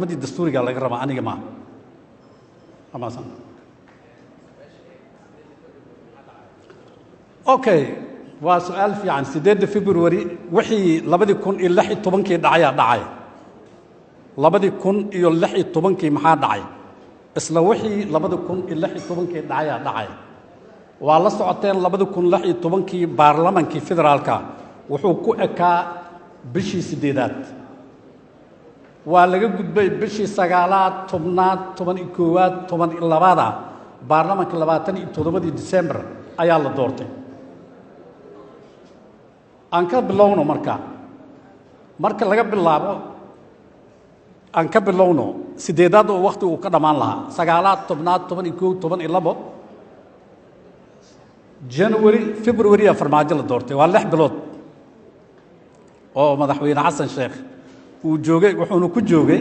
مدي الدستوري قال لك ربع أنا جماعة أما سن أوكي وسؤال في عن سداد فبراير وحي لبدي يكون اللحي طبنكي دعاية لبدي يكون اللحي طبنكي محا دعاية isla wixii 2016 dhacay waa la socoteen 2016 baarlamaanka federaalka wuxuu ku ekaa bishii 8aad waa laga gudbay bishii 9aad 10aad 11aad 12aad baarlamaanka 27 December ayaa la doortay aan ka bilowno marka laga bilaabo aan ka bilowno 8aad oo waqti uu ka dhamaan lahaa 9aad 10aad 11 12 January February farmaajo la doortay waa 6 bilood oo madaxweyne Xasan sheekh uu joogay wuxuuna ku joogay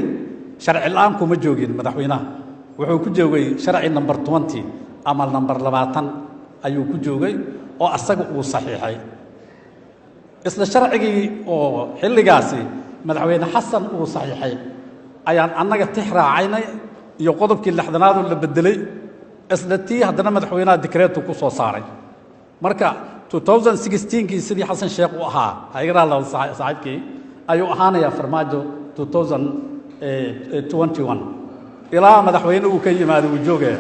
sharci la'aan kuma joogin madaxweynaha wuxuu ku joogay sharci number 20 ama number 20 ayuu ku joogay oo asaga uu saxiixay isla sharcigii oo xilligaasi madaxweyne Xasan uu saxiixay ayaan annaga tixraacaynay iyo qodobkii 6aad oo la bedelay isla tii haddana madaxweynaha dekreeto ku soo saaray marka 2016 sidii Xasan sheekh uu ahaa hayra la saaxiibkii ayuu ahaanaya farmaajo 2021 ilaa madaxweyne uu ka yimaado uu joogay